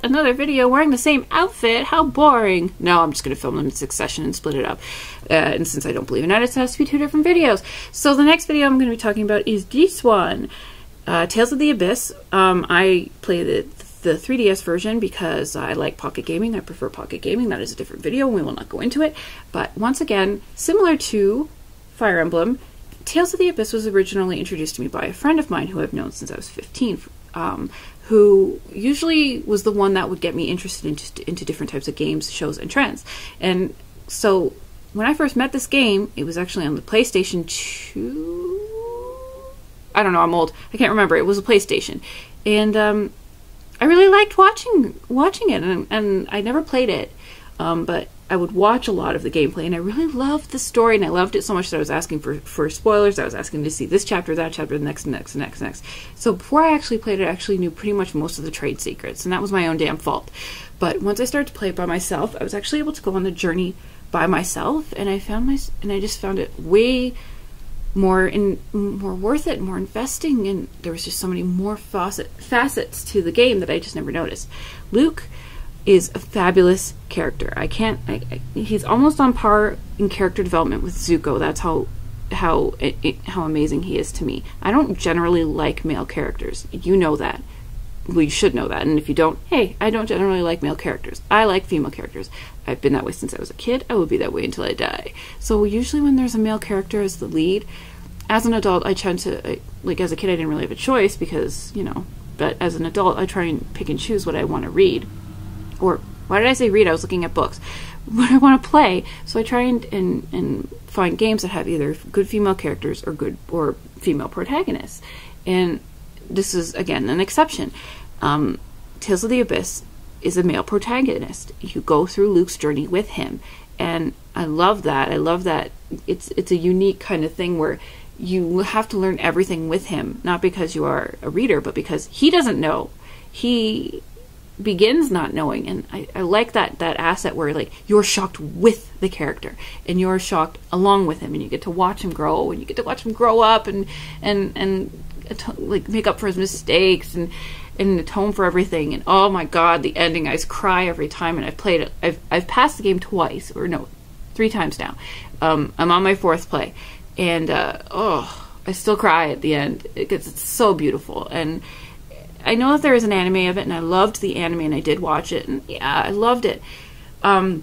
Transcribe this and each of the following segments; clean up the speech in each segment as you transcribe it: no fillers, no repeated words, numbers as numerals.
another video wearing the same outfit. How boring. No, I'm just going to film them in succession and split it up. And since I don't believe in edits, it has to be 2 different videos. So the next video I'm going to be talking about is this one. Tales of the Abyss. I play the 3DS version because I like pocket gaming. I prefer pocket gaming. That is a different video. We will not go into it. But once again, similar to Fire Emblem, Tales of the Abyss was originally introduced to me by a friend of mine who I've known since I was 15, who usually was the one that would get me interested into different types of games, shows, and trends. And so when I first met this game, it was actually on the PlayStation 2? I don't know, I'm old. I can't remember. It was a PlayStation. And I really liked watching it, and I never played it, but I would watch a lot of the gameplay, and I really loved the story, and I loved it so much that I was asking for spoilers. I was asking to see this chapter, that chapter, the next. So before I actually played it, I actually knew pretty much most of the trade secrets, and that was my own damn fault. But once I started to play it by myself, I was actually able to go on the journey by myself, and I just found it way more worth it, more investing, and there was just so many more facets to the game that I just never noticed. Luke is a fabulous character. He's almost on par in character development with Zuko. That's how amazing he is to me. I don't generally like male characters. You know that. Well, you should know that. And if you don't, hey, I don't generally like male characters. I like female characters. I've been that way since I was a kid. I will be that way until I die. So usually when there's a male character as the lead, as an adult, I tend to, like as a kid I didn't really have a choice because, you know, but as an adult I try and pick and choose what I want to read. Or, why did I say read? I was looking at books. What I want to play. So I try and find games that have either good female characters or female protagonists. And this is, again, an exception. Tales of the Abyss is a male protagonist. You go through Luke's journey with him. And I love that. I love that it's a unique kind of thing where you have to learn everything with him. Not because you are a reader, but because he doesn't know. He begins not knowing, and I like that asset where like you're shocked with the character and you're shocked along with him, and you get to watch him grow, and you get to watch him grow up and like make up for his mistakes and atone for everything. And oh my god, the ending, I cry every time. And I've played it, I've passed the game twice, or no, 3 times now. I'm on my 4th play, and I still cry at the end because it's so beautiful. And I know that there is an anime of it, and I loved the anime, and I did watch it, and yeah, I loved it. And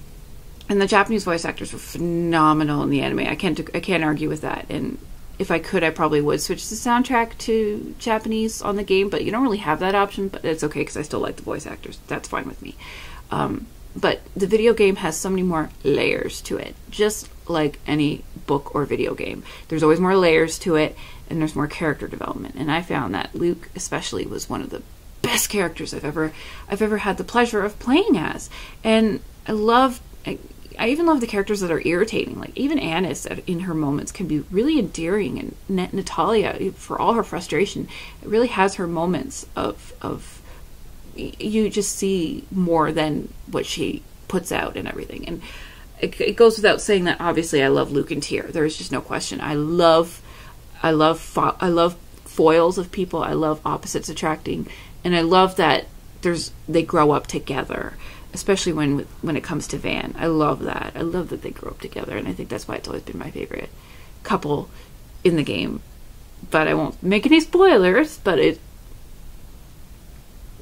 the Japanese voice actors were phenomenal in the anime. I can't argue with that. And if I could, I probably would switch the soundtrack to Japanese on the game, but you don't really have that option. But it's okay because I still like the voice actors. That's fine with me. But the video game has so many more layers to it, just like any book or video game. There's always more layers to it, and there's more character development. And I found that Luke especially was one of the best characters I've ever had the pleasure of playing as. And I even love the characters that are irritating. Like even Annis in her moments can be really endearing, and Natalia, for all her frustration, it really has her moments of you just see more than what she puts out and everything. And it goes without saying that obviously I love Luke and Tyr. There is just no question. I love foils of people. I love opposites attracting, and I love that they grow up together, especially when it comes to Van. I love that. I love that they grow up together, and I think that's why it's always been my favorite couple in the game. But I won't make any spoilers. But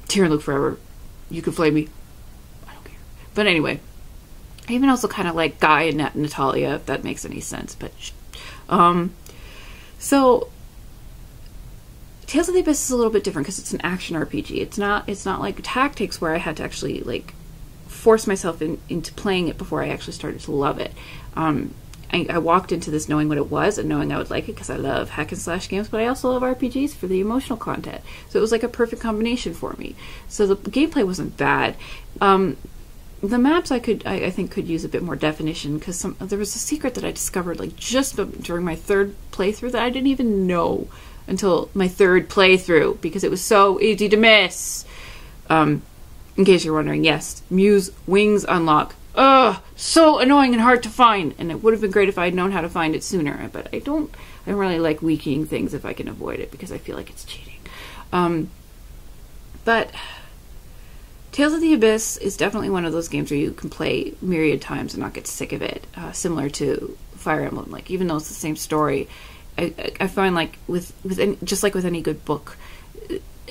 Tyr and Luke forever. You can flame me. I don't care. But anyway, I even also kind of like Guy and Natalia, if that makes any sense. But so Tales of the Abyss is a little bit different because it's an action RPG. It's not like Tactics where I had to actually like force myself into playing it before I actually started to love it. I walked into this knowing what it was and knowing I would like it because I love hack and slash games, but I also love RPGs for the emotional content. So it was like a perfect combination for me. So the gameplay wasn't bad. The maps I think could use a bit more definition because there was a secret that I discovered like just during my 3rd playthrough that I didn't even know until my 3rd playthrough because it was so easy to miss. In case you're wondering, yes, Muse wings unlock. Ugh, so annoying and hard to find, and it would have been great if I had known how to find it sooner, but I don't really like weakening things if I can avoid it because I feel like it's cheating. But Tales of the Abyss is definitely one of those games where you can play myriad times and not get sick of it. Similar to Fire Emblem, like even though it's the same story, I find like just like with any good book,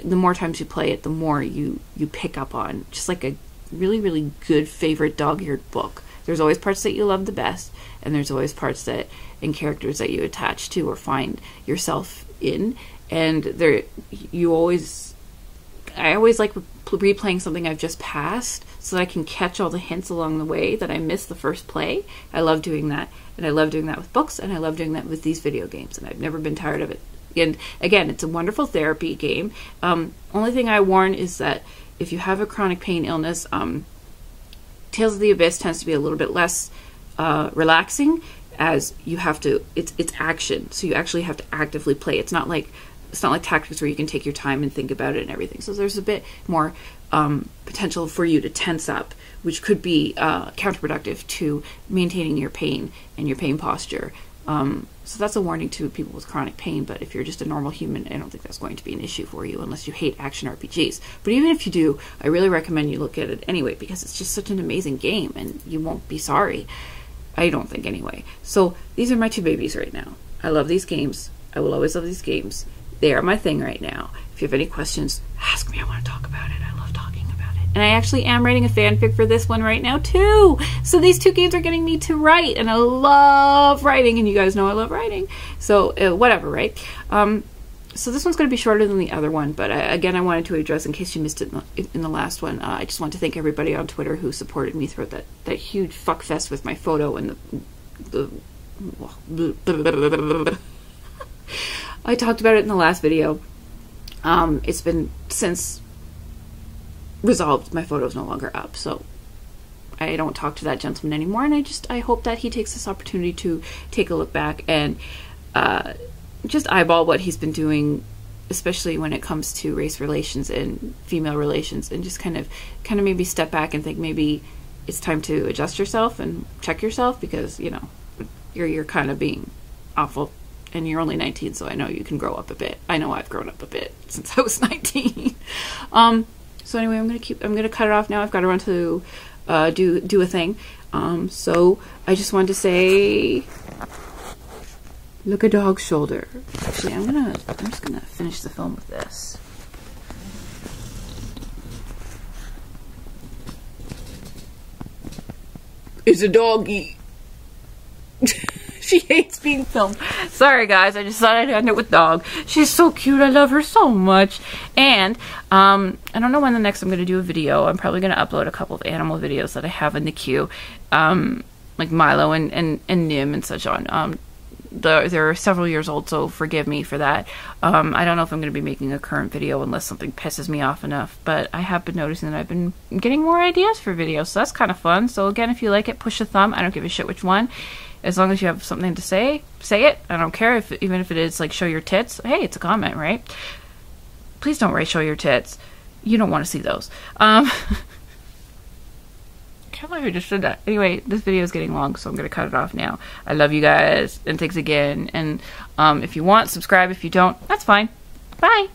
the more times you play it, the more you pick up on. Just like a really, really good favorite dog-eared book. There's always parts that you love the best, and there's always parts that and characters that you attach to or find yourself in. And I always like replaying something I've just passed so that I can catch all the hints along the way that I missed the first play. I love doing that, and I love doing that with books, and I love doing that with these video games, and I've never been tired of it. And again, it's a wonderful therapy game. Only thing I warn is that if you have a chronic pain illness, Tales of the Abyss tends to be a little bit less relaxing, as you have to, it's action, so you actually have to actively play. It's not like tactics where you can take your time and think about it and everything. So there's a bit more potential for you to tense up, which could be counterproductive to maintaining your pain and your pain posture. So that's a warning to people with chronic pain, but if you're just a normal human, I don't think that's going to be an issue for you unless you hate action RPGs. But even if you do, I really recommend you look at it anyway, because it's just such an amazing game and you won't be sorry. I don't think anyway. So these are my two babies right now. I love these games. I will always love these games. They are my thing right now. If you have any questions, ask me. I want to talk about it. I love talking about it. And I actually am writing a fanfic for this one right now too. So these two games are getting me to write, and I love writing, and you guys know I love writing. So whatever, right? So this one's going to be shorter than the other one, but again, I wanted to address, in case you missed it in the last one, I just want to thank everybody on Twitter who supported me throughout that huge fuckfest with my photo and I talked about it in the last video. It's been since resolved. My photo's no longer up, so I don't talk to that gentleman anymore, and I hope that he takes this opportunity to take a look back and just eyeball what he's been doing, especially when it comes to race relations and female relations, and just kind of maybe step back and think maybe it's time to adjust yourself and check yourself, because you know you're kind of being awful. And you're only 19, so I know you can grow up a bit. I know I've grown up a bit since I was 19. So anyway, I'm gonna cut it off now. I've got to run to do a thing. So I just wanted to say, look a dog's shoulder. Actually, I'm just gonna finish the film with this. It's a doggy. She hates being filmed. Sorry guys, I just thought I'd end it with dog. She's so cute. I love her so much. And I don't know when the next I'm going to do a video. I'm probably going to upload a couple of animal videos that I have in the queue, like Milo and Nim and such on. They're several years old, so forgive me for that. I don't know if I'm going to be making a current video unless something pisses me off enough, but I have been noticing that I've been getting more ideas for videos, so that's kind of fun. So again, if you like it, push a thumb. I don't give a shit which one. As long as you have something to say it. I don't care even if it is like show your tits. Hey, it's a comment, right? Please don't write show your tits. You don't want to see those. Can't believe I just did that. Anyway, this video is getting long, so I'm going to cut it off now. I love you guys, and thanks again. And if you want, subscribe. If you don't, that's fine. Bye.